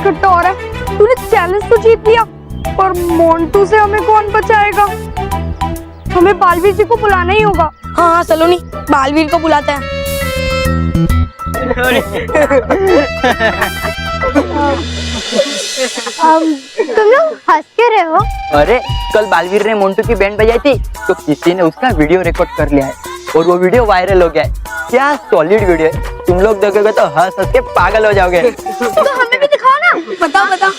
इकट्ठा हो रहा है। तूने चैलेंज तो जीत लिया, पर मोंटू से हमें कौन बचाएगा? हमें बालवीर जी को बुलाना ही होगा। हाँ हाँ सलोनी, बालवीर को बुलाते हैं। तुम लोग हंस के रहे हो? अरे कल बालवीर ने मोंटू की बैंड बजाई थी, तो किसी ने उसका वीडियो रिकॉर्ड कर लिया है और वो वीडियो वायरल हो गया है। क्या सॉलिड वीडियो है, तुम लोग देखोगे तो हंस हंस के पागल हो जाओगे। तो हमें भी दिखाओ ना। बताओ बताओ।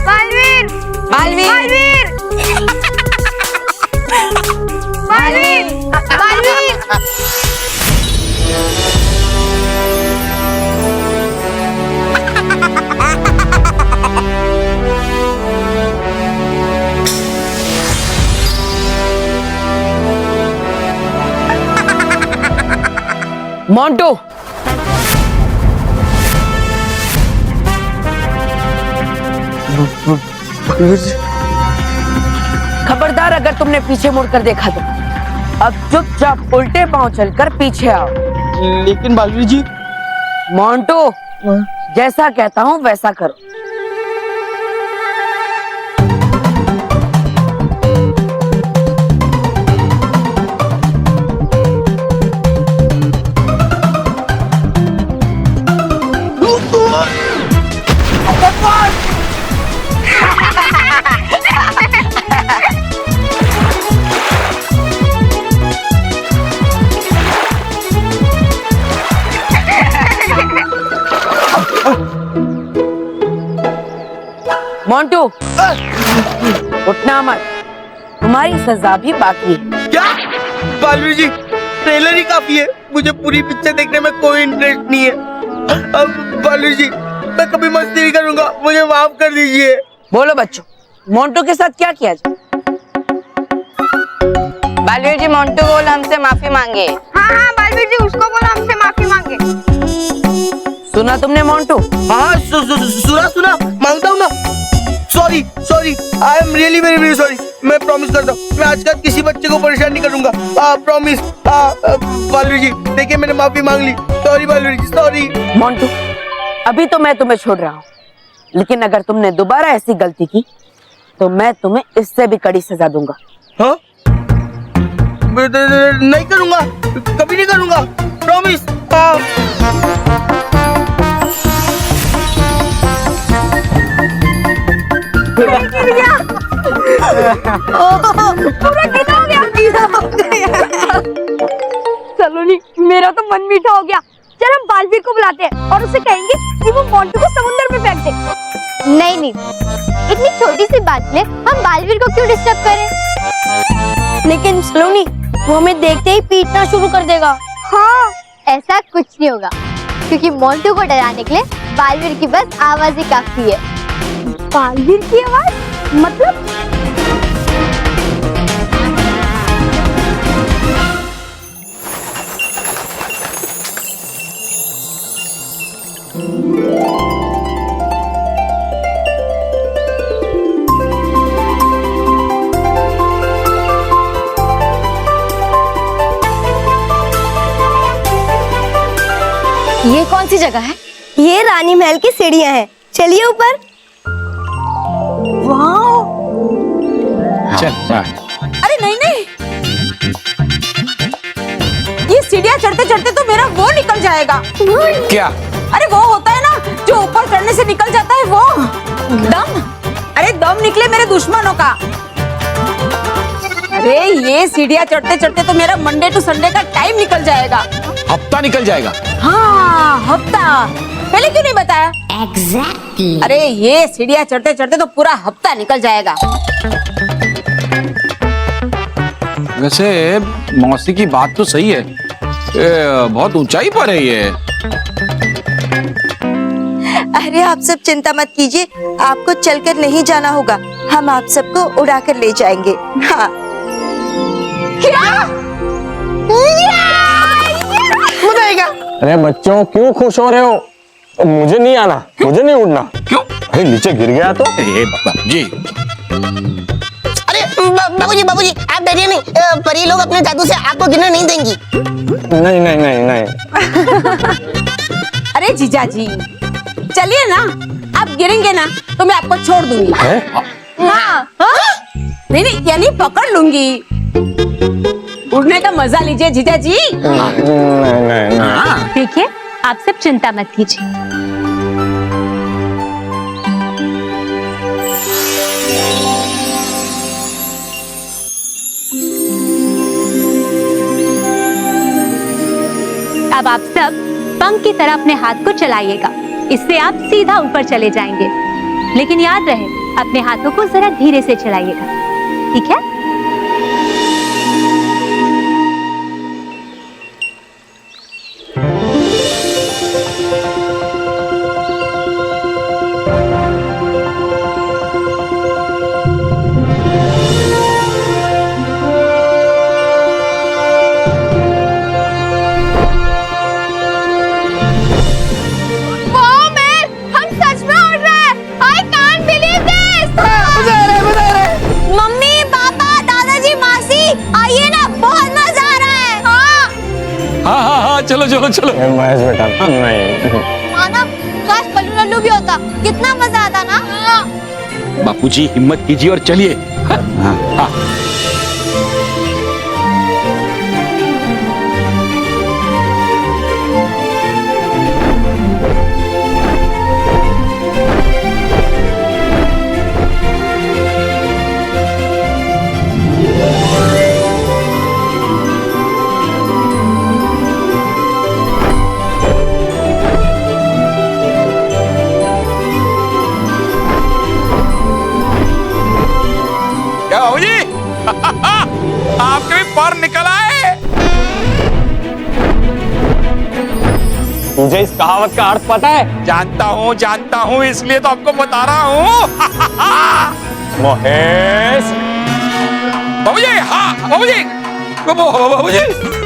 बालवीर बालवीर बालवीर बालवीर मोंटू, खबरदार अगर तुमने पीछे मुड़कर देखा तो अब चुपचाप उल्टे पांव चलकर पीछे आओ। लेकिन बालवीर जी। मोंटू, जैसा कहता हूँ वैसा करो। मोंटू, उठना मत, तुम्हारी सजा भी बाकी है। क्या बालवीर जी, ट्रेलर ही काफी है, मुझे पूरी पिक्चर देखने में कोई इंटरेस्ट नहीं है। अब बालवीर जी, मैं कभी मस्ती नहीं करूंगा, मुझे माफ कर दीजिए। बोलो बच्चों, मोंटू के साथ क्या किया जाए? बालवीर जी, मोंटू बोल हमसे माफी मांगे। हाँ हाँ बालवीर जी, उसको बोलो हमसे माफी मांगे। सुना तुमने मोंटू? हाँ सुना मांगता हूँ ना। Sorry, I am really very sorry. मैं प्रॉमिस करता हूँ, मैं आज के बाद किसी बच्चे को परेशान नहीं करूंगा। प्रॉमिस। बालवीर जी, देखिए मैंने माफी मांग ली। सॉरी बालवीर जी, सॉरी। मोंटू, अभी तो मैं तुम्हें छोड़ रहा हूँ, लेकिन अगर तुमने दोबारा ऐसी गलती की तो मैं तुम्हें इससे भी कड़ी सजा दूंगा। हाँ? नहीं करूंगा, कभी नहीं करूंगा, प्रॉमिस। पूरा गीला हो गया। सलोनी, मेरा तो मन मीठा हो गया। चल हम बालवीर को बुलाते हैं और उसे कहेंगे कि वो मोंटू को समुद्र में फेंक दे। नहीं, इतनी छोटी सी बात में हम बालवीर को क्यों डिस्टर्ब करें? लेकिन सलोनी, वो हमें देखते ही पीटना शुरू कर देगा। हाँ, ऐसा कुछ नहीं होगा, क्योंकि मोंटू को डराने के लिए बालवीर की बस आवाज ही काफी है। बालवीर की आवाज? मतलब? ये कौन सी जगह है? ये रानी महल की सीढ़ियां हैं। चलिए ऊपर। चल अरे नहीं, ये सीढ़ियां चढ़ते चढ़ते तो मेरा वो निकल जाएगा। क्या? अरे वो होता है ना जो ऊपर चढ़ने से निकल जाता है, वो दम। अरे दम निकले मेरे दुश्मनों का। अरे ये सीढ़ियां चढ़ते चढ़ते तो मेरा मंडे टू संडे का टाइम निकल जाएगा। हफ्ता निकल जाएगा। हाँ, हफ्ता। पहले क्यों नहीं बताया? एग्जैक्टली। अरे ये सीढ़ियां चढ़ते चढ़ते तो पूरा हफ्ता निकल जाएगा। वैसे मौसी की बात तो सही है, बहुत ऊंचाई पर है ये। अरे आप सब चिंता मत कीजिए, आपको चलकर नहीं जाना होगा, हम आप सबको उड़ाकर ले जाएंगे। हाँ। बताएगा। अरे बच्चों, क्यों खुश हो रहे हो? मुझे नहीं आना, मुझे नहीं उड़ना। क्यों? भाई नीचे गिर गया तो ए बाबूजी, अरे बाबूजी बाबूजी आप डरिए नहीं, परी लोग अपने जादू से आपको गिरने नहीं देंगी। नहीं नहीं नहीं नहीं। अरे जीजा जी चलिए ना, आप गिरेंगे ना तो मैं आपको छोड़ दूंगी। हाँ नहीं नहीं यानी पकड़ लूंगी। उड़ने का मजा लीजिए जीजा जी। देखिए आप सब चिंता मत कीजिए। अब आप सब पंख की तरह अपने हाथ को चलाइएगा, इससे आप सीधा ऊपर चले जाएंगे। लेकिन याद रहे अपने हाथों को जरा धीरे से चलाइएगा, ठीक है? चलो चलो चलो। महेश बेटा नहीं। माना काश बल्लू लल्लू भी होता, कितना मजा आता ना। बापूजी हिम्मत कीजिए और चलिए। हाँ। क्या बाबूजी आपके भी पर निकल आए। तुझे इस कहावत का अर्थ पता है? जानता हूँ इसलिए तो आपको बता रहा हूँ। महेश बाबूजी, हाँ बाबूजी, बाबूजी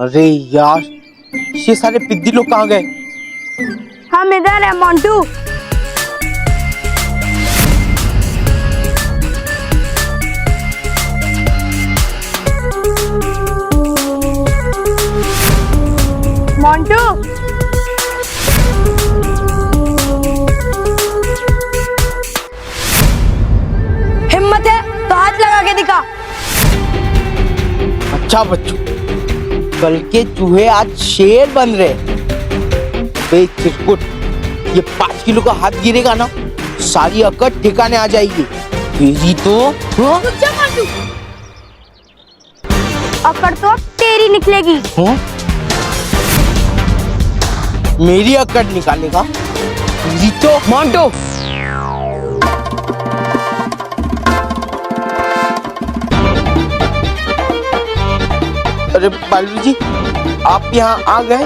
अरे यार ये सारे पिद्दी लोग कहाँ गए? हम इधर है मोंटू। मोंटू हिम्मत है तो हाथ लगा के दिखा। अच्छा बच्चों, कल के चूहे आज शेर बन रहे। बे चिरकुट, ये 5 किलो का हाथ गिरेगा ना, सारी अकड़ ठिकाने आ जाएगी। तेरी तो अकड़ तो अब तेरी निकलेगी। मेरी अकड़ निकालेगा? तेरी तो मोंटू अरे बालू जी, आप यहाँ आ गए?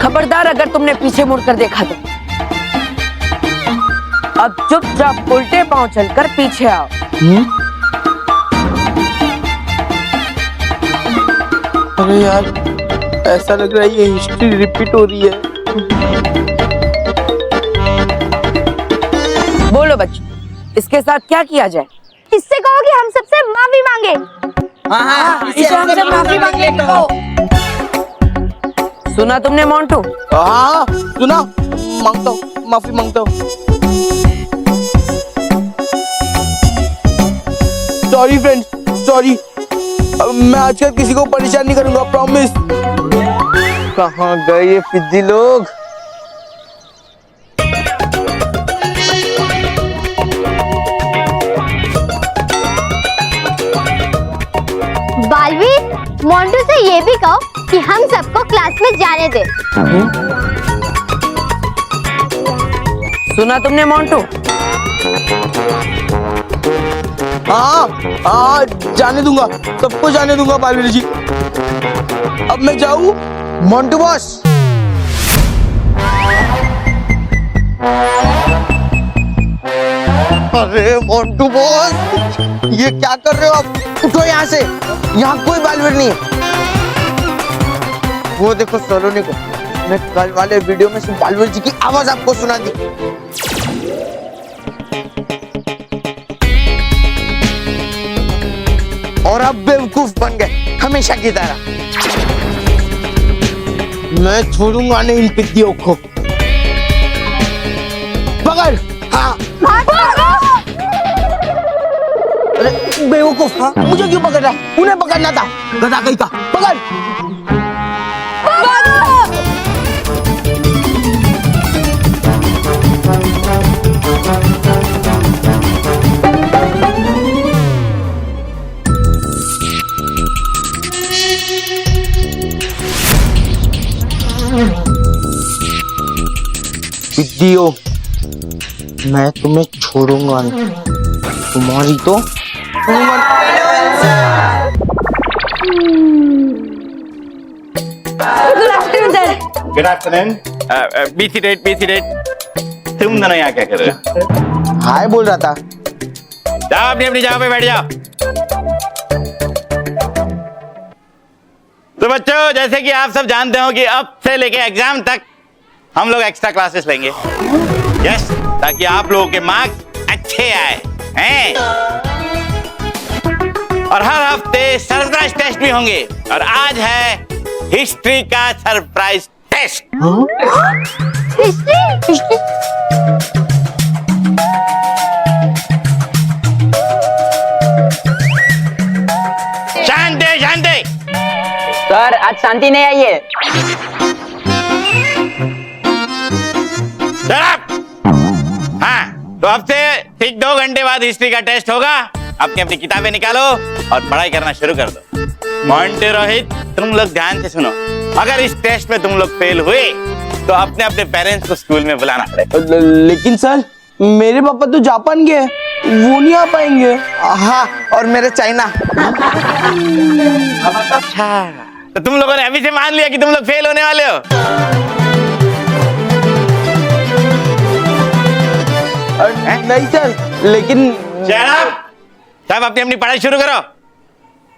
खबरदार अगर तुमने पीछे मुड़कर देखा तो। अब चुपचाप उल्टे पांव चलकर पीछे आओ। अरे यार, ऐसा लग रहा है ये हिस्ट्री रिपीट हो रही है। बोलो बच्चों, इसके साथ क्या किया जाए? इससे कहो कि हम सबसे माफी मांगे। इसे हमसे माफी मांगने को। सुना तुमने मोंटू? हाँ सुना, मांगता हूँ, माफी मांगता हूँ। Sorry friends, sorry. मैं आजकल किसी को परेशान नहीं करूंगा, प्रॉमिस। कहाँ गए ये पिद्दी लोग? बालवीर, मोंटू से ये भी कहो कि हम सबको क्लास में जाने दे। सुना तुमने मोंटू? हाँ हाँ, जाने दूंगा, सबको जाने दूंगा बालवीर जी। अब मैं जाऊँ मोंटू बॉस? अरे मोंटू बॉस, ये क्या कर रहे हो आप? उठो यहाँ से, यहाँ कोई बालवीर नहीं है। वो देखो सलोनी को, मैं कल वाले वीडियो में सिर्फ बालवीर जी की आवाज आपको सुना दी। और अब बेवकूफ बन गए हमेशा की तरह। मैं छोड़ूंगा नहीं इन पिद्दियों को। पकड़। हाँ अरे बेवकूफ, हाँ? मुझे क्यों पकड़ रहा? उन्हें पकड़ना था, गधा कहीं का। पकड़। पिद्दियों, मैं तुम्हें छोड़ूंगा नहीं, तुम्हारी तो गुड आफ्टरनून। Be seated. तुम दोनों यहाँ क्या कर रहे हो? हाय बोल रहा था। जाओ अपनी जगह पे बैठ जाओ। तो बच्चों, जैसे कि आप सब जानते हो कि अब से लेके एग्जाम तक हम लोग एक्स्ट्रा क्लासेस लेंगे। यस, ताकि आप लोगों के मार्क्स अच्छे आए हैं। और हर हफ्ते सरप्राइज टेस्ट भी होंगे। और आज है हिस्ट्री का सरप्राइज टेस्ट। हिस्ट्री? शांति। सर, आज शांति नहीं आई है। हाँ, तो अब से ठीक 2 घंटे बाद हिस्ट्री का टेस्ट होगा। अपनी किताबें निकालो और पढ़ाई करना शुरू कर दो। मोंटू, रोहित, तुम लोग ध्यान से सुनो। अगर इस टेस्ट में तुम लोग फेल हुए तो अपने पेरेंट्स को स्कूल में बुलाना पड़ेगा। लेकिन सर, मेरे पापा तो जापान गए, वो नहीं आ पाएंगे। हाँ, और मेरे चाइना। अच्छा, तो तुम लोगों ने अभी से मान लिया कि तुम लोग फेल होने वाले हो? नहीं सर, लेकिन सब अपनी पढ़ाई शुरू करो।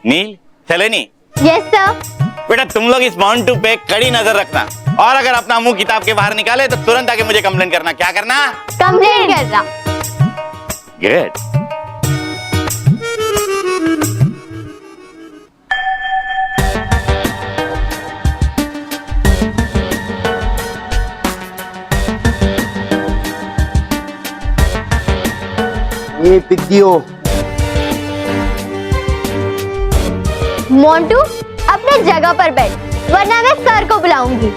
नील, सलोनी। Yes sir. बेटा, तुम लोग इस मोंटू पे कड़ी नजर रखना। और अगर अपना मुंह किताब के बाहर निकाले तो तुरंत आके मुझे कंप्लेंट करना। क्या करना? कंप्लेंट करना। गुड। ये पिद्दियों, मोंटू, अपने जगह पर बैठ, वरना मैं सर को बुलाऊंगी।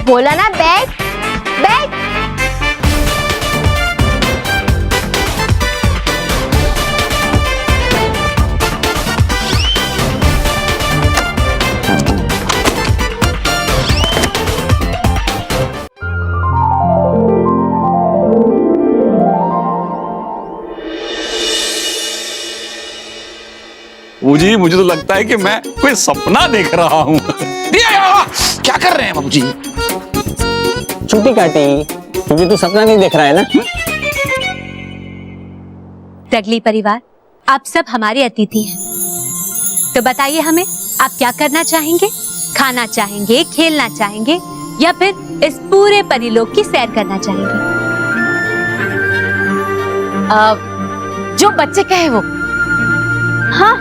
बोला ना बैठ। बाबूजी, मुझे तो लगता है कि मैं कोई सपना देख रहा हूँ। क्या कर रहे हैं बाबूजी? छुट्टी काटी क्योंकि तू सपना नहीं देख रहा है ना। टगली परिवार, आप सब हमारे अतिथि हैं, तो बताइए हमें आप क्या करना चाहेंगे? खाना चाहेंगे, खेलना चाहेंगे, या फिर इस पूरे परिलोक की सैर करना चाहेंगे? जो बच्चे कहे वो। हाँ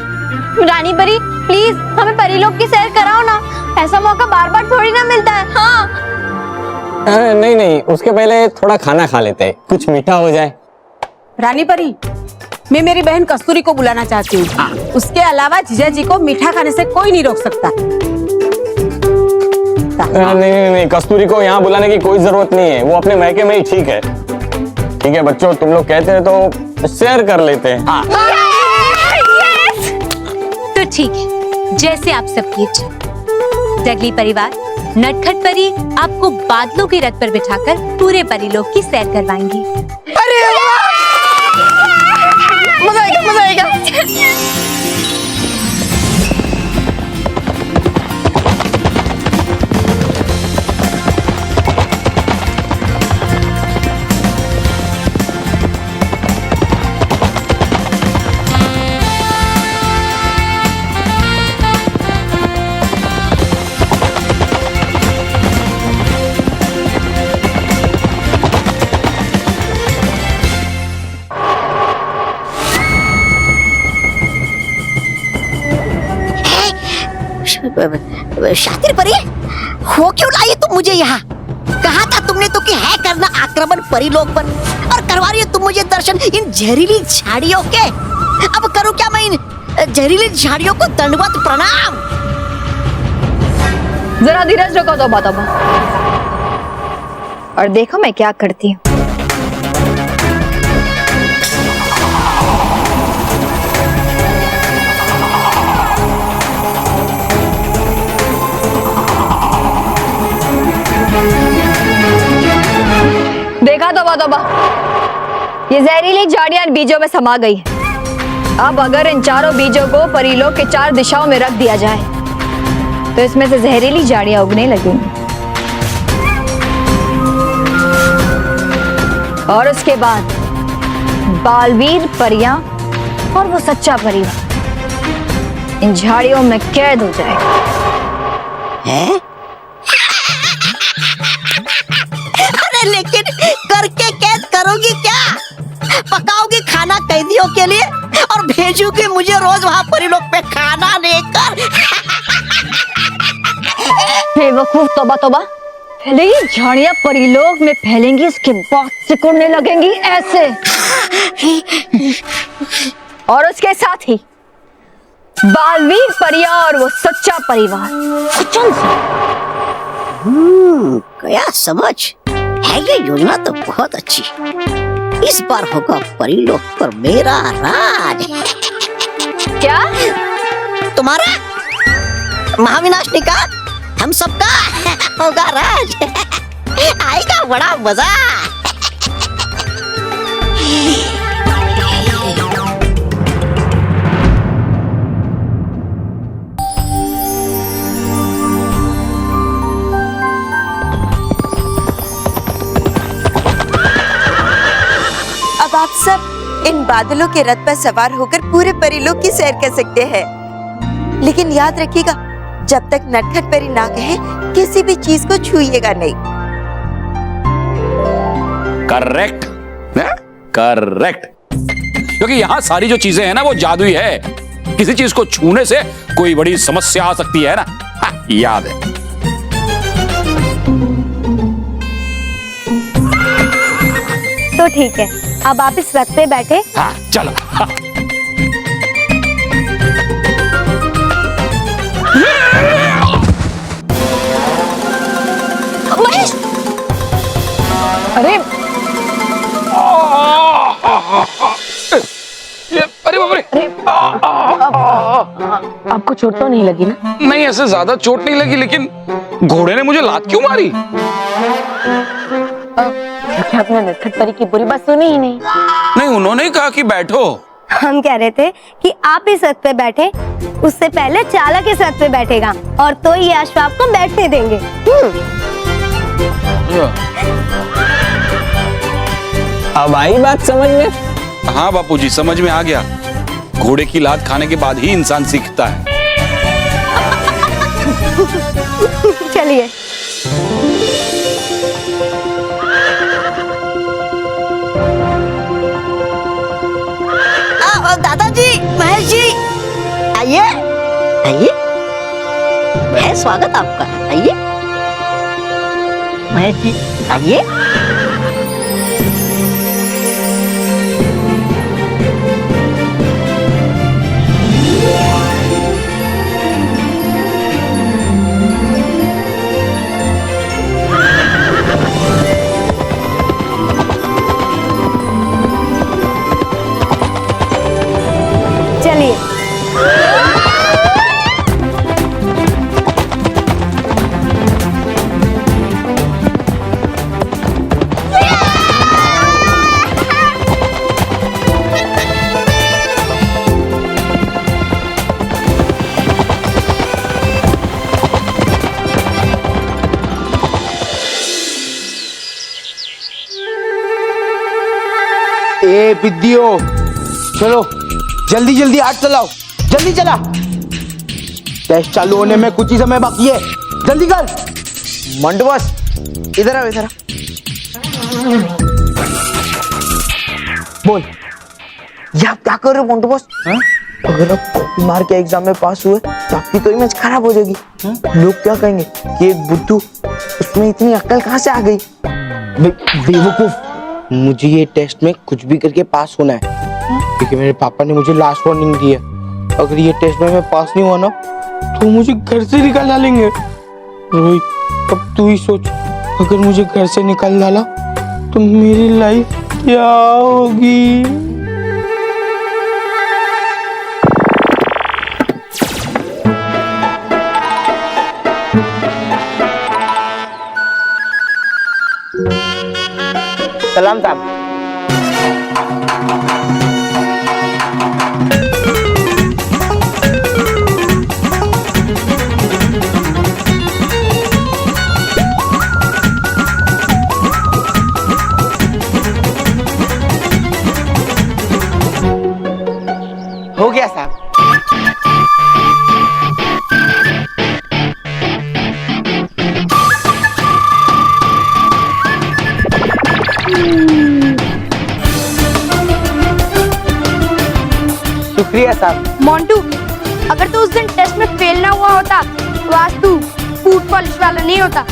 रानी परी, प्लीज हमें परिलोक की सैर कराओ ना, ऐसा मौका बार बार थोड़ी ना मिलता है। हाँ नहीं, उसके पहले थोड़ा खाना खा लेते हैं, कुछ मीठा हो जाए। रानी परी, मैं मेरी बहन कस्तूरी को बुलाना चाहती हूँ। उसके अलावा जीजा जी को मीठा खाने से कोई नहीं रोक सकता। सकता। नहीं, कस्तूरी को यहाँ बुलाने की कोई जरूरत नहीं है, वो अपने मैके में ही ठीक है। ठीक है बच्चों, तुम लोग कहते हैं तो शेयर कर लेते हैं। हाँ। तो ठीक है, जैसे आप सबकी इच्छा। डगली परिवार, नटखट परी आपको बादलों के रथ पर बिठाकर पूरे परीलोक की सैर करवाएंगी। अरे मजा आएगा, मजा आएगा। शातिर परी, हो क्यों लाई तुम मुझे यहाँ? कहा था तुमने तो कि है करना आक्रमण परीलोक पर, और करवा रही हो तुम मुझे दर्शन इन जहरीली झाड़ियों के। अब करूँ क्या मैं इन जहरीली झाड़ियों को दंडवत प्रणाम? जरा धीरज रखो तोबा तोबा, और देखो मैं क्या करती हूँ। देखा तोबा तोबा, ये जहरीली झाड़ियां इन बीजों में समा गई है। अब अगर इन चारों बीजों को परीलोक के 4 दिशाओं में रख दिया जाए तो इसमें से जहरीली झाड़ियां उगने लगेंगी, और उसके बाद बालवीर, परियां और वो सच्चा परिवार इन झाड़ियों में कैद हो जाएगा। है? अरे लेकिन करके कैद करोगी क्या? पकाओगी खाना कैदियों के लिए और भेजोगी मुझे रोज वहाँ परीलोक पे खाना लेकर? बेवकूफ, तौबा तौबा। पहले ये झाड़ियां परीलोक में फैलेंगी, उसके बाद सिकुड़ने लगेंगी ऐसे, और उसके साथ ही बालवीर, परियां और वो सच्चा परिवार कुचल गया समझ। है ये योजना तो बहुत अच्छी। इस बार होगा परीलोक पर मेरा राज। क्या? तुम्हारा महाविनाशनी का, हम सबका होगा राज। आएगा बड़ा मजा। अब आप सब इन बादलों के रथ पर सवार होकर पूरे परीलोक की सैर कर सकते हैं, लेकिन याद रखिएगा, जब तक नटखट परी ना कहे किसी भी चीज को छूइएगा नहीं। Correct, correct. क्योंकि यहाँ सारी जो चीजें हैं ना वो जादुई है, किसी चीज को छूने से कोई बड़ी समस्या आ सकती है ना। हाँ, याद है। तो ठीक है, अब आप इस रथ पे बैठे। हाँ, चलो। हाँ। महेश, अरे अरे बाप रे, आपको चोट तो नहीं लगी ना? नहीं, ऐसे ज्यादा चोट नहीं लगी, लेकिन घोड़े ने मुझे लात क्यों मारी? क्या आपने नटखट परी की बुरी बात सुनी ही नहीं? नहीं, उन्होंने ही कहा कि बैठो। हम कह रहे थे कि आप इस रथ पे बैठे, उससे पहले चालक इस रथ पे बैठेगा, और तो ये अश्व आपको बैठने देंगे। अब आई बात समझ में? हाँ बापूजी, समझ में आ गया। घोड़े की लात खाने के बाद ही इंसान सीखता है। चलिए। दादाजी, महेश जी, आइए आइए। है स्वागत आपका, आइए। महेश जी आइए। ए पिद्दियो, चलो जल्दी जल्दी हाथ चलाओ, जल्दी चला। टेस्ट चालू होने में कुछ ही समय बाकी है, जल्दी कर। मंटू बॉस इधर आओ, इधर आओ। बोल, ये आप क्या कर रहे हो मंटू बॉस? अगर आप मार के एग्जाम में पास हुए तो आपकी तो इमेज खराब हो जाएगी। लोग क्या कहेंगे कि एक बुद्धू, उसमें इतनी अक्ल कहाँ से आ गई? बेवकूफ, मुझे ये टेस्ट में कुछ भी करके पास होना है, क्योंकि मेरे पापा ने मुझे लास्ट वार्निंग दी है। अगर ये टेस्ट में मैं पास नहीं हुआ ना तो मुझे घर से निकाल डालेंगे। रोहित, अब तू ही सोच, अगर मुझे घर से निकाल डाला तो मेरी लाइफ क्या होगी? सलाम साहब। हो गया साहब। शुक्रिया साहब। मोंटू, अगर तू उस दिन टेस्ट में फेल ना हुआ होता तो आज तू फूड पॉलिश वाला नहीं होता।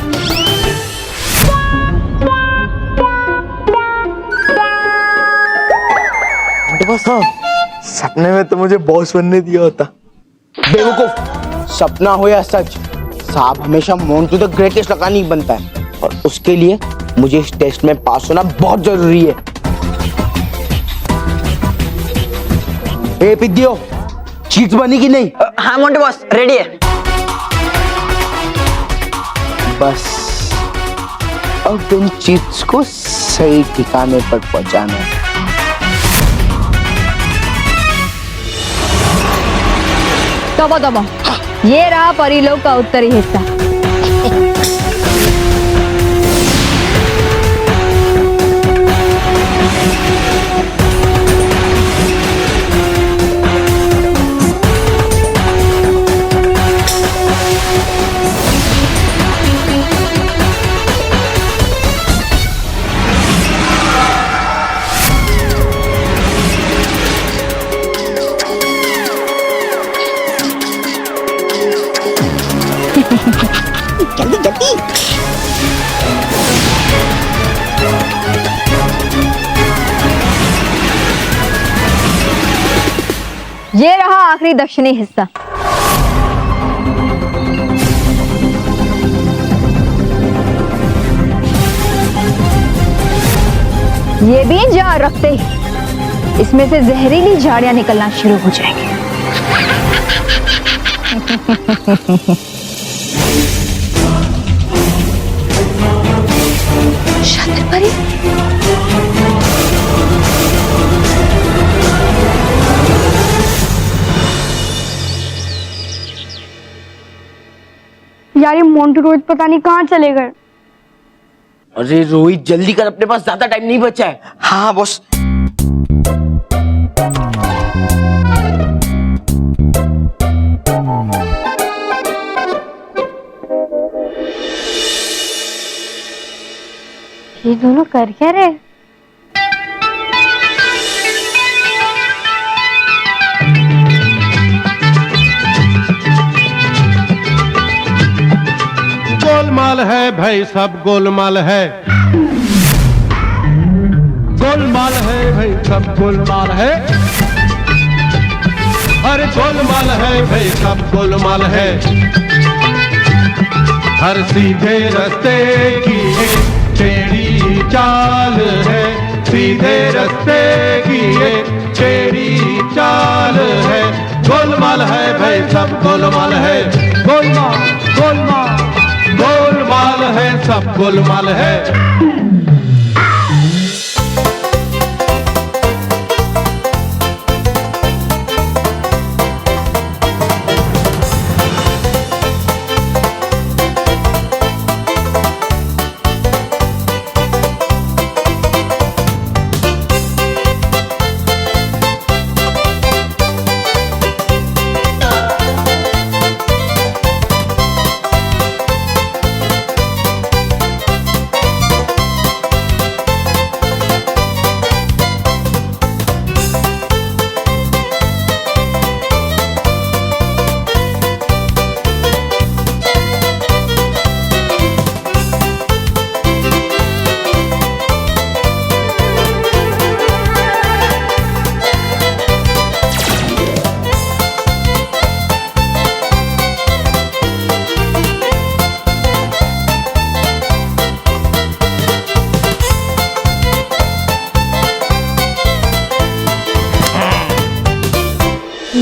बस हाँ, सपने में तो मुझे बॉस बनने दिया होता। बेवकूफ, सपना हो या सच, साहब हमेशा मोंटू द ग्रेटेस्ट लगानी ही बनता है, और उसके लिए मुझे इस टेस्ट में पास होना बहुत जरूरी है। ए पिद्दियो, चीट बनी कि नहीं? हाँ मोंटू बॉस, रेडी है। बस अब इन चीट्स को सही ठिकाने पर पहुंचाना है। दबो दबो, ये रहा परिलोक का उत्तरी हिस्सा। जल्दी जल्दी। ये रहा आखिरी दक्षिणी हिस्सा। ये भी जहाँ रखते ही इसमें से जहरीली झाड़ियां निकलना शुरू हो जाएंगी। शातिर परी, यार ये मोंटू रोहित पता नहीं कहाँ चले गए। अरे रोहित जल्दी कर, अपने पास ज्यादा टाइम नहीं बचा है। हाँ बॉस। ये दोनों कर क्या रहे? गोलमाल है भाई, सब गोलमाल है। गोलमाल है भाई, सब गोलमाल है। अरे गोलमाल है भाई, सब गोलमाल है। हर सीधे रास्ते की एक टेढ़ी चाल है, सीधे रास्ते की एक टेढ़ी चाल है। गोलमाल है भाई, सब गोलमाल है। गोलमाल गोलमाल गोलमाल है, सब गोलमाल है।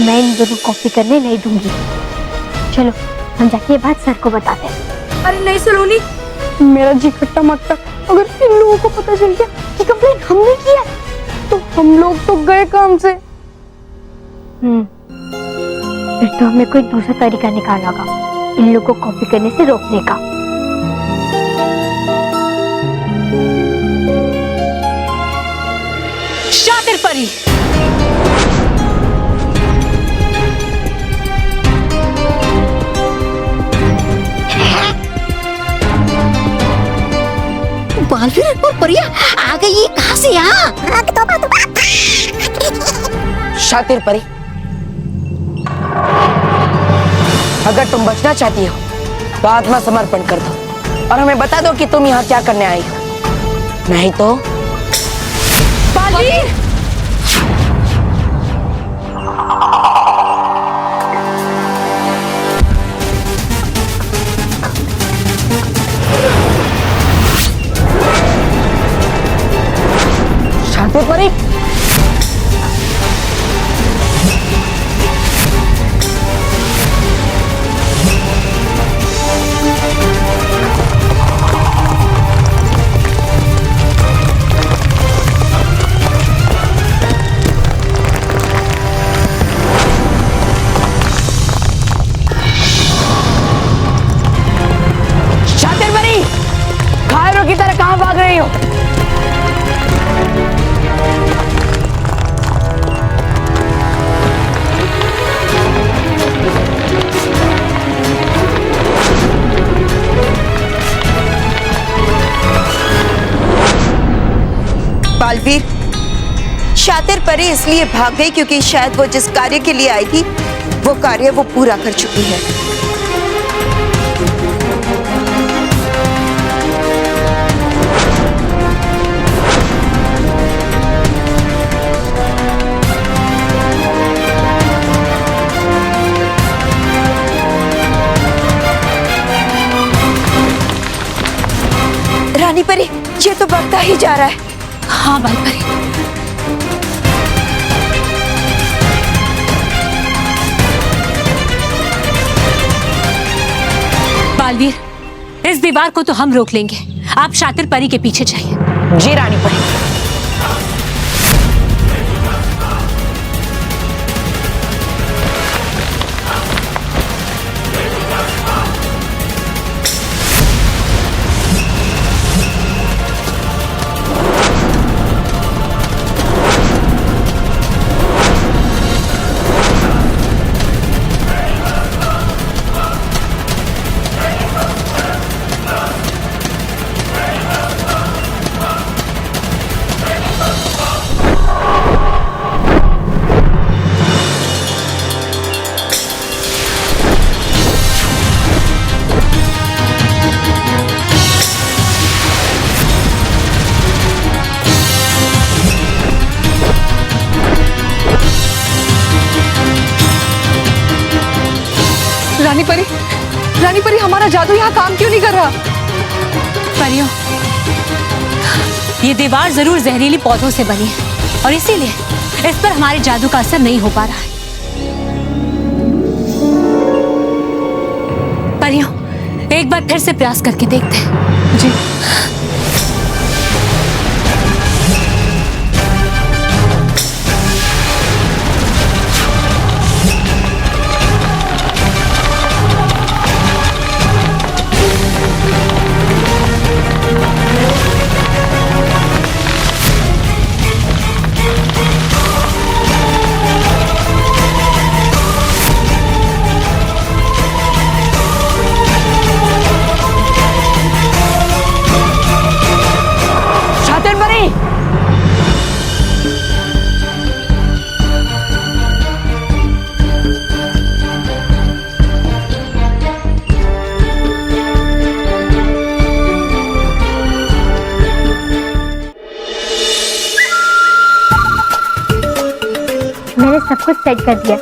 मैं इन दोनों कॉपी करने नहीं दूंगी। चलो हम जाके ये बात सर को बताते हैं। अरे नहीं सलोनी, मेरा जी खट्टा मट्टा, अगर इन लोगों को पता चल गया कि कंप्लेन हमने किया तो हम लोग तो गए काम से। फिर तो हमें कोई दूसरा तरीका निकालना होगा इन लोगों को कॉपी करने से रोकने का। शातिर परी, बालवीर और परिया आ गई, ये कहाँ से यहाँ? शातिर परी, अगर तुम बचना चाहती हो तो आत्मसमर्पण कर दो और हमें बता दो कि तुम यहाँ क्या करने आई हो, नहीं तो बालवीर! शातिर परी, घायलों की तरह कहां भाग रही हो? बालवीर, शातिर परी इसलिए भाग गई क्योंकि शायद वो जिस कार्य के लिए आई थी वो कार्य वो पूरा कर चुकी है। रानी परी, ये तो बढ़ता ही जा रहा है। हाँ बाल परी, बालवीर, इस दीवार को तो हम रोक लेंगे, आप शातिर परी के पीछे जाइए। जी रानी परी। रानी परी, हमारा जादू यहाँ काम क्यों नहीं कर रहा? परियों, ये दीवार जरूर जहरीली पौधों से बनी है और इसीलिए इस पर हमारे जादू का असर नहीं हो पा रहा है। परियों, एक बार फिर से प्रयास करके देखते हैं। जी। मैंने सब कुछ सेट कर दिया।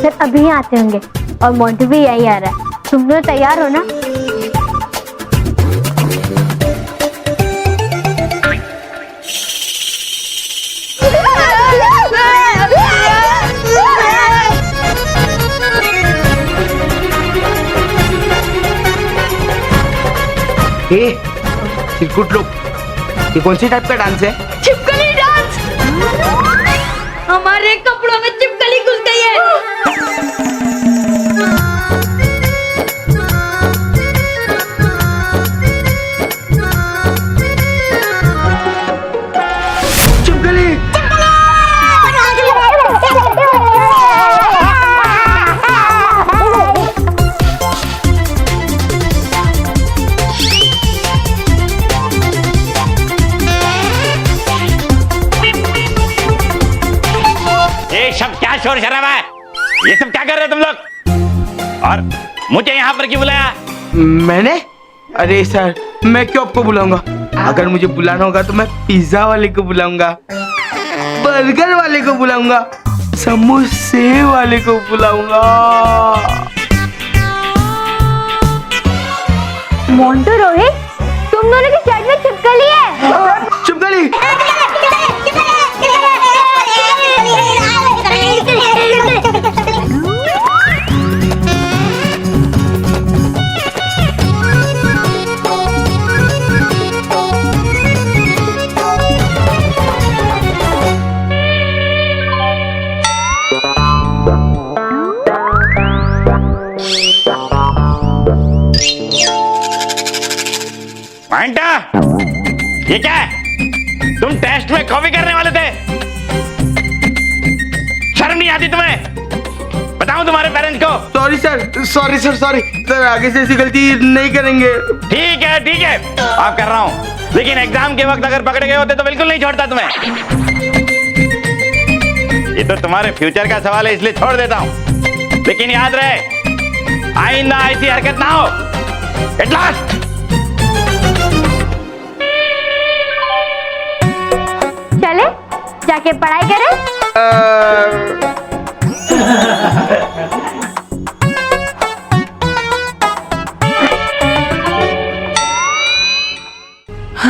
सर अभी ही आते होंगे और मोंटू भी यही आ रहा है। तुम लोग तैयार हो ना? ए चिरकुट लोग, ये कौन सी टाइप का डांस है? छिपकली डांस। हमारे कपड़ों में छिपकली घुस गई है। चिपकली। ये सब क्या शोर शराबा है? ये सब क्या कर रहे हो तुम लोग? और मुझे यहाँ पर क्यों बुलाया? मैंने? अरे सर, मैं क्यों आपको बुलाऊंगा? अगर मुझे बुलाना होगा तो मैं पिज्जा वाले को बुलाऊंगा, बर्गर वाले को बुलाऊंगा, समोसे वाले को बुलाऊंगा। मोंटू, रोहित, तुम दोनों की शर्ट में छिपकली है। चिपकली। मांटा, ये क्या है? तुम टेस्ट में कॉपी करने वाले थे? शर्म नहीं आती तुम्हें? बताऊं तुम्हारे पेरेंट्स को? Sorry sir, sorry sir, sorry sir, आगे से ऐसी गलती नहीं करेंगे। ठीक है, आप कर रहा हूं, लेकिन एग्जाम के वक्त अगर पकड़े गए होते तो बिल्कुल नहीं छोड़ता तुम्हें। ये तो तुम्हारे फ्यूचर का सवाल है, इसलिए छोड़ देता हूं, लेकिन याद रहे आइंदा ऐसी हरकत ना हो। At last. चले जाके पढ़ाई करें।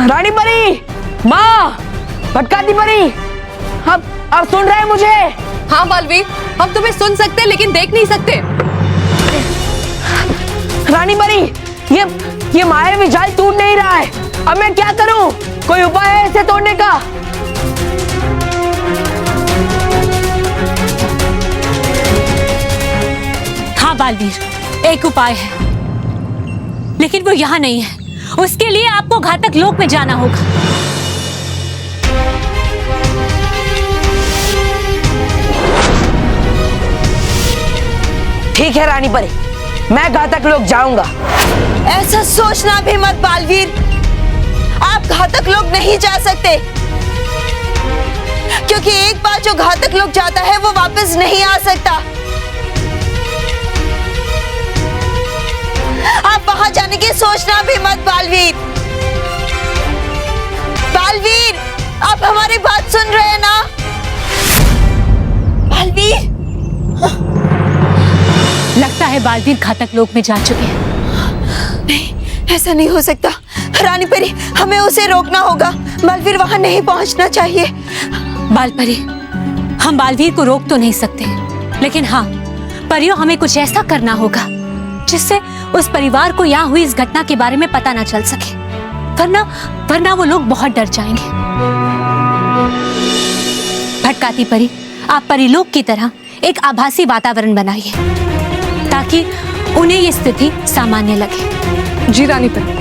रानी परी, माँ, भटकाती परी, अब सुन रहे हैं मुझे? हाँ बालवीर, हम तुम्हें सुन सकते लेकिन देख नहीं सकते। रानी परी, ये मायावी जाल टूट नहीं रहा है, अब मैं क्या करूं? कोई उपाय है इसे तोड़ने का? हाँ बालवीर, एक उपाय है, लेकिन वो यहाँ नहीं है। उसके लिए आपको घातक लोक में जाना होगा। ठीक है रानी परी, मैं घातक लोक जाऊंगा। ऐसा सोचना भी मत बालवीर, आप घातक लोग नहीं जा सकते, क्योंकि एक बार जो घातक लोग जाता है वो वापस नहीं आ सकता। आप वहां जाने की सोचना भी मत बालवीर। बालवीर, आप हमारी बात सुन रहे हैं ना? बालवीर, लगता है बालवीर घातक लोक में जा चुके हैं। नहीं, ऐसा नहीं हो सकता। रानी परी, हमें उसे रोकना होगा। बालवीर वहां नहीं पहुंचना चाहिए। बालपरी, हम बालवीर को रोक तो नहीं सकते, लेकिन हाँ परियों, हमें कुछ ऐसा करना होगा जिससे उस परिवार को यहाँ हुई इस घटना के बारे में पता ना चल सके, वरना वो लोग बहुत डर जाएंगे। भटकाती परी, आप परिलोक की तरह एक आभासी वातावरण बनाइए ताकि उन्हें ये स्थिति सामान्य लगे। जी रानी परी।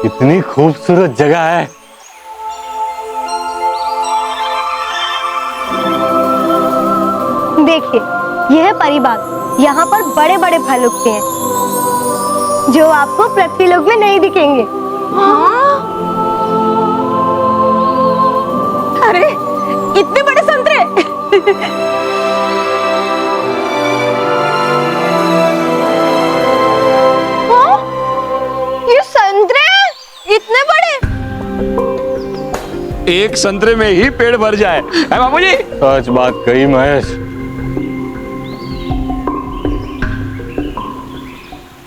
कितनी खूबसूरत जगह है। देखिए, यह है परिबाग। यहाँ पर बड़े बड़े फल उगते हैं जो आपको पृथ्वीलोक में नहीं दिखेंगे। हाँ? अरे इतने बड़े संतरे! हाँ? ये संतरे इतने बड़े? एक संतरे में ही पेड़ भर जाए है बाबूजी। सच बात कही महेश।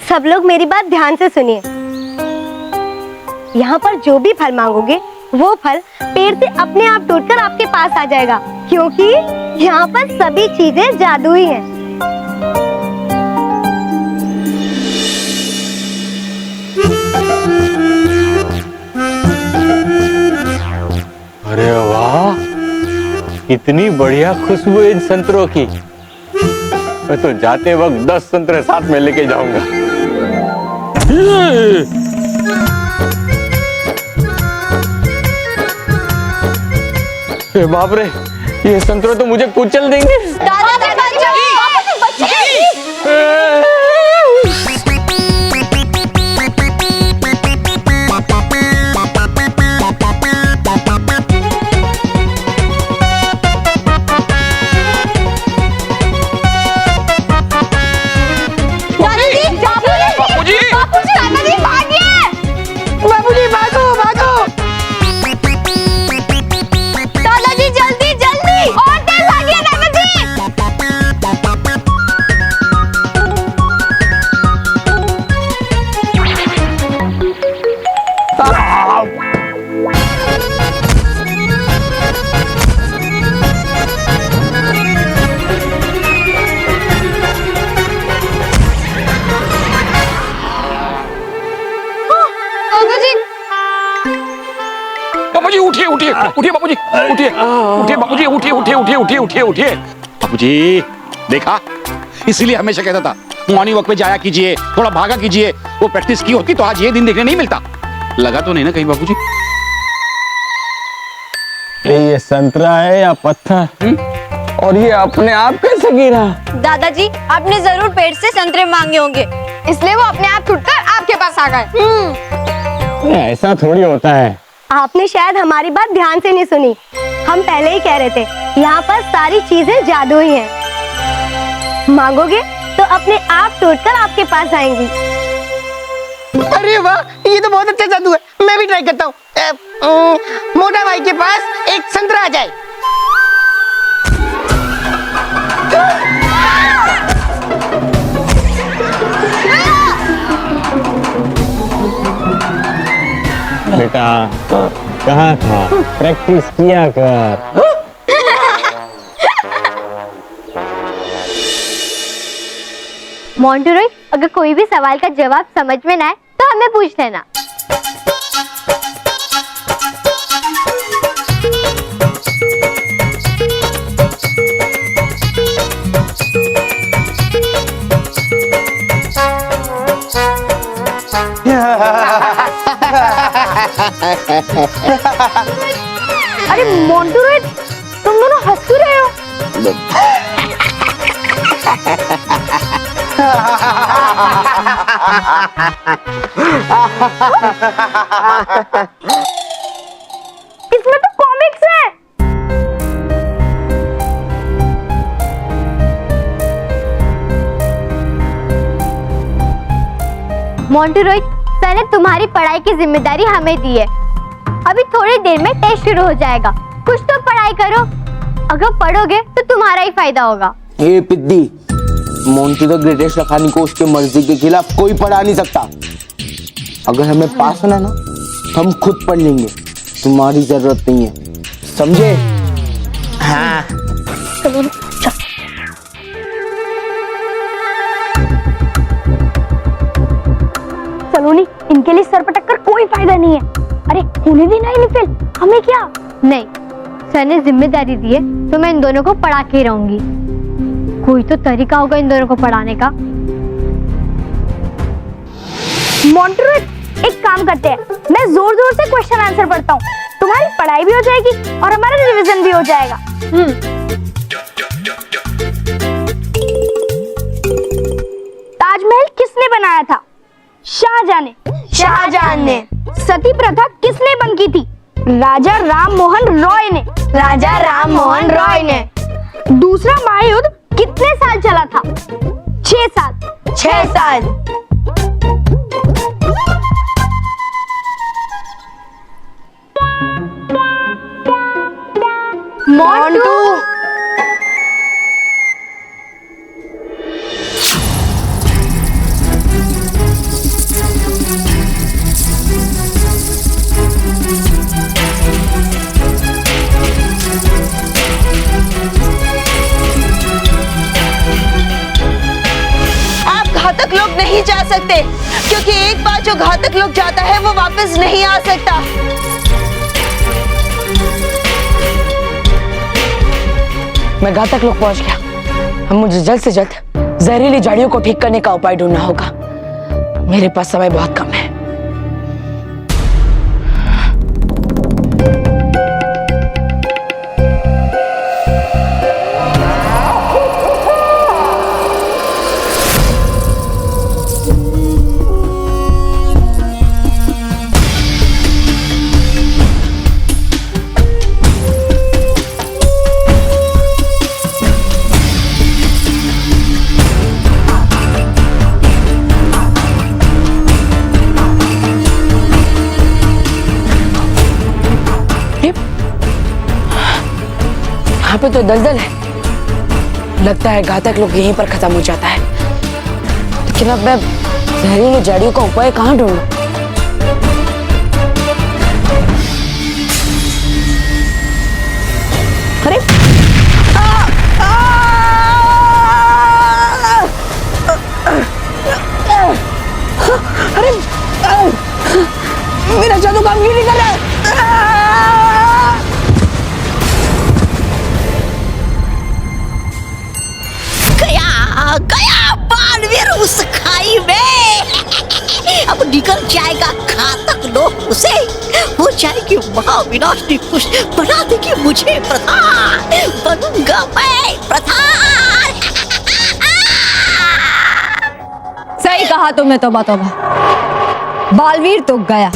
सब लोग मेरी बात ध्यान से सुनिए। यहाँ पर जो भी फल मांगोगे वो फल पेड़ से अपने आप टूटकर आपके पास आ जाएगा, क्योंकि यहाँ पर सभी चीजें जादुई हैं। अरे वाह, कितनी बढ़िया खुशबू इन संतरों की। मैं तो जाते वक्त 10 संतरे साथ में लेके जाऊंगा। बाप रे, ये संतरे तो मुझे कुचल देंगे। बाबूजी भागो भागो! दादाजी जल्दी जल्दी! और तेज भागिए दादाजी! बाबूजी उठिए उठिए उठिए बाबूजी उठिए उठिए बाबूजी उठिए उठिए उठिए उठिए उठिए उठिए बाबूजी। देखा, इसीलिए हमेशा कहता था मॉर्निंग वॉक पे जाया कीजिए, थोड़ा भागा कीजिए। वो प्रैक्टिस की होती तो आज ये दिन देखने नहीं मिलता। लगा तो नहीं ना कहीं बाबूजी? ये संतरा है या पत्थर? और ये अपने आप कैसे गिरा? दादाजी, आपने जरूर पेड़ से संतरे मांगे होंगे, इसलिए वो अपने आप टूटकर आपके पास आ गए। ऐसा थोड़ी होता है। आपने शायद हमारी बात ध्यान से नहीं सुनी। हम पहले ही कह रहे थे, यहाँ पर सारी चीजें जादुई हैं। मांगोगे तो अपने आप टूटकर आपके पास आएंगी। अरे वाह, ये तो बहुत अच्छा जादू है। मैं भी ट्राई करता हूँ। मोटा भाई के पास एक संतरा आ जाए। बेटा कहाँ था? प्रैक्टिस किया कर। मोंटू रोय, अगर कोई भी सवाल का जवाब समझ में ना आए तो हमें पूछ लेना। अरे मोंटू रोय, तुम दोनों हंस क्यों रहे हो? इसमें तो कॉमिक्स है। मोंटू रोय, सर ने तुम्हारी पढ़ाई की जिम्मेदारी हमें दी है। अभी थोड़ी देर में टेस्ट शुरू हो जाएगा, कुछ तो पढ़ाई करो। अगर पढ़ोगे तो तुम्हारा ही फायदा होगा। हे पिद्दी, मोंटू द ग्रेटेस्ट लखानी को उसके मर्जी के खिलाफ कोई पढ़ा नहीं सकता। अगर हमें पास होना ना तो हम खुद पढ़ लेंगे, तुम्हारी जरूरत नहीं है, समझे? हाँ। सलोनी, इनके लिए सर पटक कर कोई फायदा नहीं है। अरे होने देना ही फेल, हमें क्या? नहीं, सर ने जिम्मेदारी दी है तो मैं इन दोनों को पढ़ा के रहूंगी। कोई तो तरीका होगा इन दोनों को पढ़ाने का। मोंटू रोय, एक काम करते हैं, मैं जोर जोर से क्वेश्चन आंसर पढ़ता हूँ, तुम्हारी पढ़ाई भी हो जाएगी और हमारा रिवीजन भी हो जाएगा। ताजमहल किसने बनाया था? शाहजहां ने। शाहजहां ने। सती प्रथा किसने बंद की थी? राजा राम मोहन रॉय ने। राजा राम मोहन रॉय ने। दूसरा महायुद्ध कितने साल चला था? 6 साल। 6 साल। मोंटू। घातक लोग नहीं जा सकते, क्योंकि एक बार जो घातक लोग जाता है वो वापस नहीं आ सकता। मैं घातक लोग पहुंच गया। अब मुझे जल्द से जल्द जहरीली झाड़ियों को ठीक करने का उपाय ढूंढना होगा। मेरे पास समय बहुत कम है। यहाँ पे तो दलदल है। लगता है घातक लोग यहीं पर खत्म हो जाता है। लेकिन अब मैं जहरीली झाड़ियों का उपाय कहाँ ढूंढूं? अरे अरे मेरा जादू काम क्यों नहीं कर रहा? गया बालवीर उस खाई में। अब निकल जाएगा घातक लोग उसे, हो जाएगी महाविनाशनी खुश, बना देगी मुझे प्रधान, बनूंगा मैं प्रधान। सही कहा तुमने तौबा तौबा। बालवीर तो गया,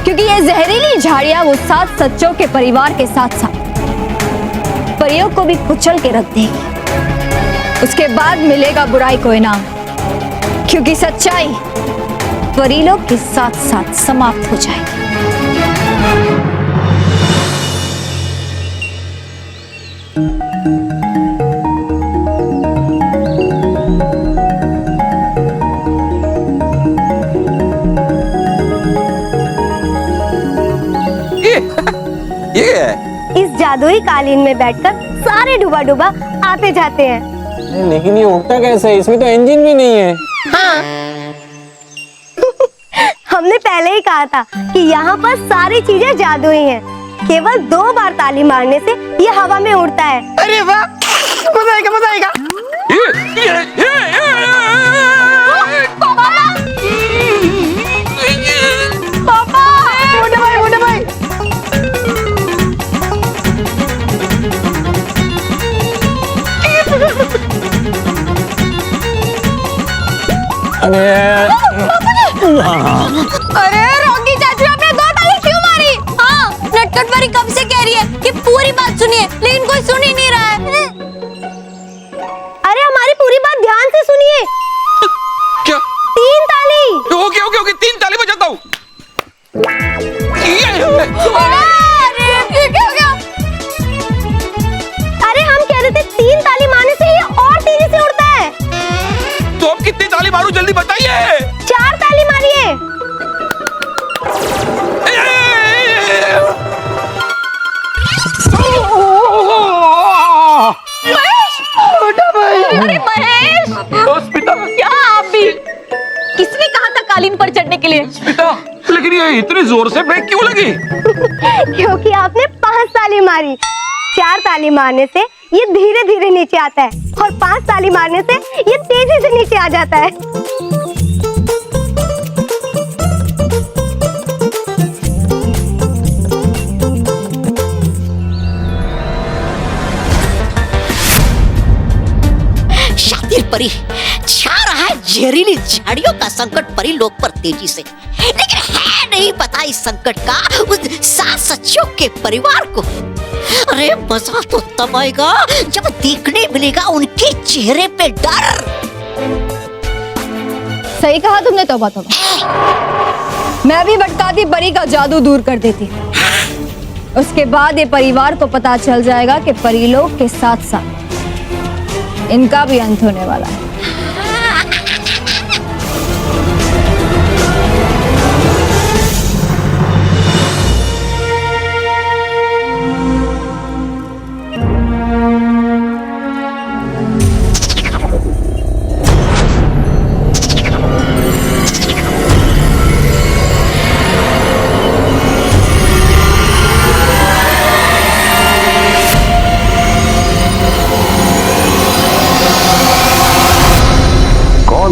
क्योंकि ये जहरीली झाड़ियां वो 7 सच्चों के परिवार के साथ साथ परियों को भी कुचल के रख देगी। उसके बाद मिलेगा बुराई को इनाम, क्योंकि सच्चाई परिलोक के साथ साथ समाप्त हो जाएगी। ये इस जादुई कालीन में बैठकर सारे डूबा डूबा आते जाते हैं। लेकिन ये उड़ता कैसे है? इसमें तो इंजन भी नहीं है। हाँ। हमने पहले ही कहा था कि यहाँ पर सारी चीजें जादुई हैं। केवल 2 बार ताली मारने से ये हवा में उड़ता है। अरे वाह, मजा आएगा मजा आएगा। पापा, मोटे भाई मोटे भाई। अरे रॉकी चाचू, आपने 2 ताली क्यों मारी? हाँ, नटखट परी कब से कह रही है कि पूरी बात सुनिए, लेकिन कोई सुन ही नहीं रहा है। अरे हमारी पूरी बात ध्यान से सुनिए। क्या? 3 ताली। ओके 3 ताली बजाता हूँ। अरे हम कह रहे थे 3 ताली मारने से ये और तेजी से उड़ता है। तो अब कितनी ताली मारूं, जल्दी बताइए। 4 ताली मारिए। अरे महेश, क्या आप भी? किसने कहा था कालीन पर चढ़ने के लिए? पिता, लेकिन ये इतनी जोर से ब्रेक क्यों लगी? क्योंकि आपने 5 ताली मारी। 4 ताली मारने से ये धीरे धीरे नीचे आता है और 5 ताली मारने से ये तेजी से नीचे आ जाता है। परी, छा रहा है जहरीली झाड़ियों का संकट परी लोक पर तेजी से, लेकिन है नहीं पता इस संकट का उस 7 सच्चियों के परिवार को। अरे मजा तो तब आएगा जब देखने मिलेगा उनके चेहरे पे डर। सही कहा तुमने, तौबा तौबा। मैं भी भटकाती परी का जादू दूर कर देती। उसके बाद ये परिवार को पता चल जाएगा कि परीलोक के साथ साथ इनका भी अंत होने वाला है।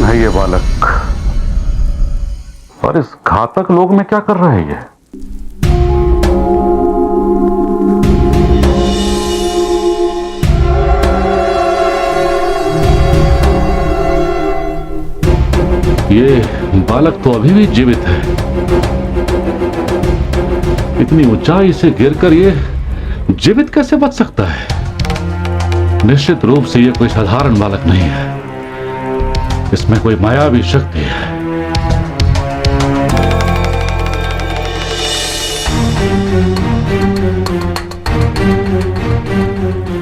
ये बालक और इस घातक लोग में क्या कर रहे हैं ये बालक तो अभी भी जीवित है। इतनी ऊंचाई से गिरकर ये जीवित कैसे बच सकता है? निश्चित रूप से ये कोई साधारण बालक नहीं है, इसमें कोई मायावी शक्ति है।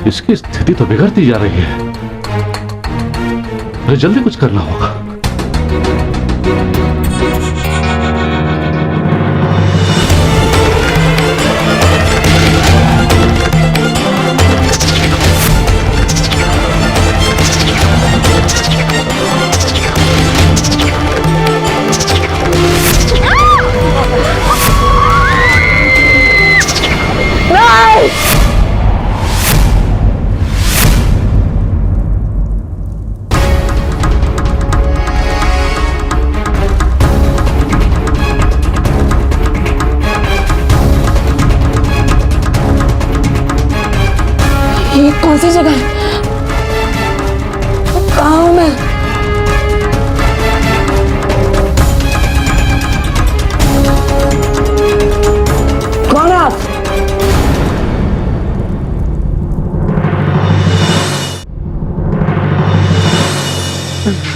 इसकी स्थिति तो बिगड़ती जा रही है, मुझे जल्दी कुछ करना होगा। ये कौन सी जगह है? कहाँ हूँ मैं? कौन है आप?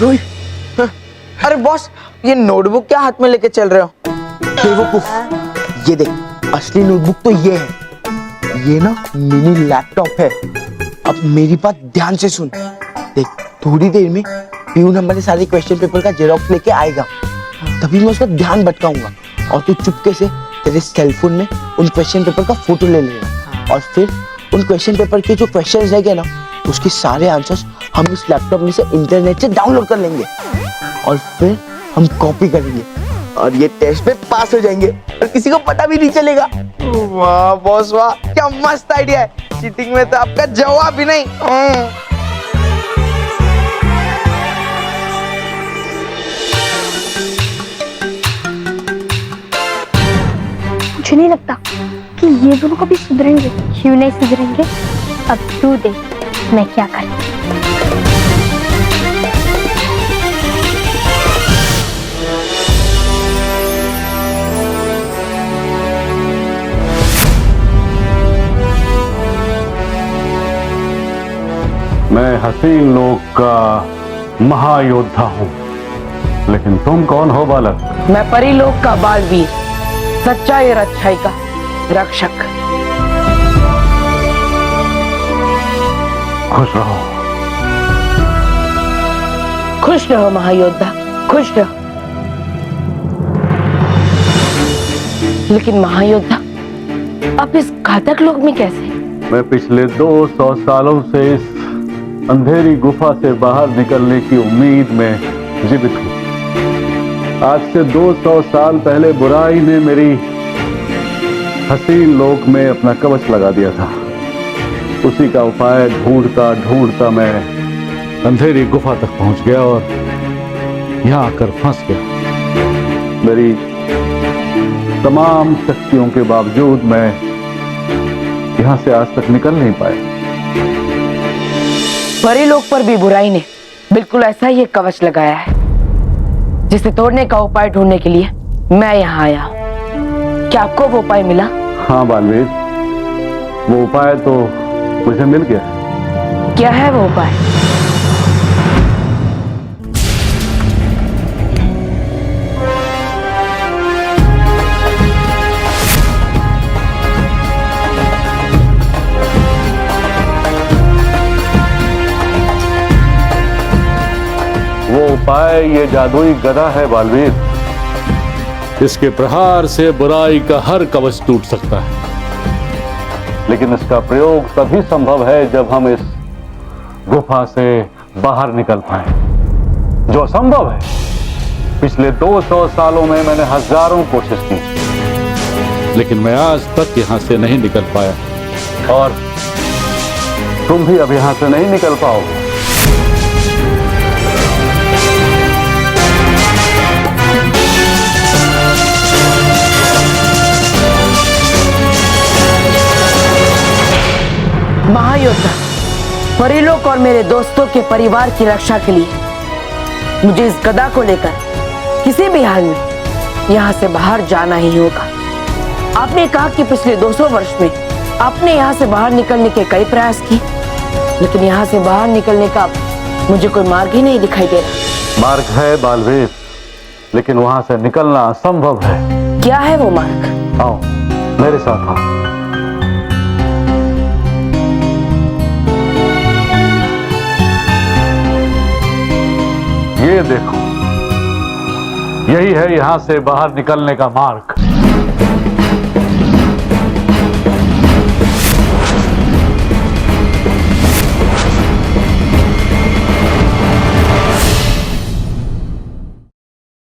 रोहित, अरे बॉस, ये नोटबुक क्या हाथ में लेके चल रहे हो? बेवकूफ, ये देख, असली नोटबुक तो ये है। ये ना मिनी लैपटॉप है। अब मेरी बात ध्यान से सुन। देख, थोड़ी देर में पीयून हमारे सारे क्वेश्चन पेपर का जेरॉक्स लेके आएगा, तभी मैं उसका ध्यान भटकाऊंगा और तू चुपके से तेरे सेल फोन में उन क्वेश्चन पेपर का फोटो ले लेना और फिर उन क्वेश्चन पेपर के जो क्वेश्चन रहेंगे ना, उसके सारे आंसर्स हम इस लैपटॉप में से इंटरनेट से डाउनलोड कर लेंगे और फिर हम कॉपी करेंगे और ये टेस्ट में पास हो जाएंगे और किसी को पता भी नहीं चलेगा। वाह बॉस वाह, क्या मस्त आइडिया है। चीटिंग में तो आपका जवाब भी नहीं। मुझे नहीं लगता कि ये दोनों कभी सुधरेंगे। क्यों नहीं सुधरेंगे? अब तू देख मैं क्या करूं। मैं हसीन लोक का महायोद्धा हूँ, लेकिन तुम कौन हो बालक? मैं परीलोक का बालवीर, सच्चाई और अच्छाई का रक्षक। खुश रहो। खुश रहो महायोद्धा, खुश रहो। लेकिन महायोद्धा, आप इस घातक लोक में कैसे? मैं पिछले 200 सालों से इस अंधेरी गुफा से बाहर निकलने की उम्मीद में जीवित हूँ। आज से 200 साल पहले बुराई ने मेरी हसीन लोक में अपना कवच लगा दिया था। उसी का उपाय ढूंढता ढूंढता मैं अंधेरी गुफा तक पहुंच गया और यहाँ आकर फंस गया। मेरी तमाम शक्तियों के बावजूद मैं यहाँ से आज तक निकल नहीं पाया। परीलोक पर भी बुराई ने बिल्कुल ऐसा ही एक कवच लगाया है जिसे तोड़ने का उपाय ढूंढने के लिए मैं यहाँ आया हूँ। क्या आपको वो उपाय मिला? हाँ बालवीर, वो उपाय तो मुझे मिल गया। क्या है वो उपाय? वो उपाय ये जादुई गदा है बालवीर। इसके प्रहार से बुराई का हर कवच टूट सकता है, लेकिन इसका प्रयोग तभी संभव है जब हम इस गुफा से बाहर निकल पाए, जो असंभव है। पिछले 200 सालों में मैंने हजारों कोशिश की, लेकिन मैं आज तक यहां से नहीं निकल पाया, और तुम भी अब यहां से नहीं निकल पाओगे। महायोद्धा, परिलोक और मेरे दोस्तों के परिवार की रक्षा के लिए मुझे इस गदा को लेकर किसी भी हाल में यहाँ से बाहर जाना ही होगा। आपने कहा कि पिछले 200 वर्ष में आपने यहाँ से बाहर निकलने के कई प्रयास किए, लेकिन यहाँ से बाहर निकलने का मुझे कोई मार्ग ही नहीं दिखाई दे रहा। मार्ग है बालवीर, लेकिन वहां से निकलना असंभव है। क्या है वो मार्ग? आओ मेरे साथ आओ। ये देखो, यही है यहां से बाहर निकलने का मार्ग।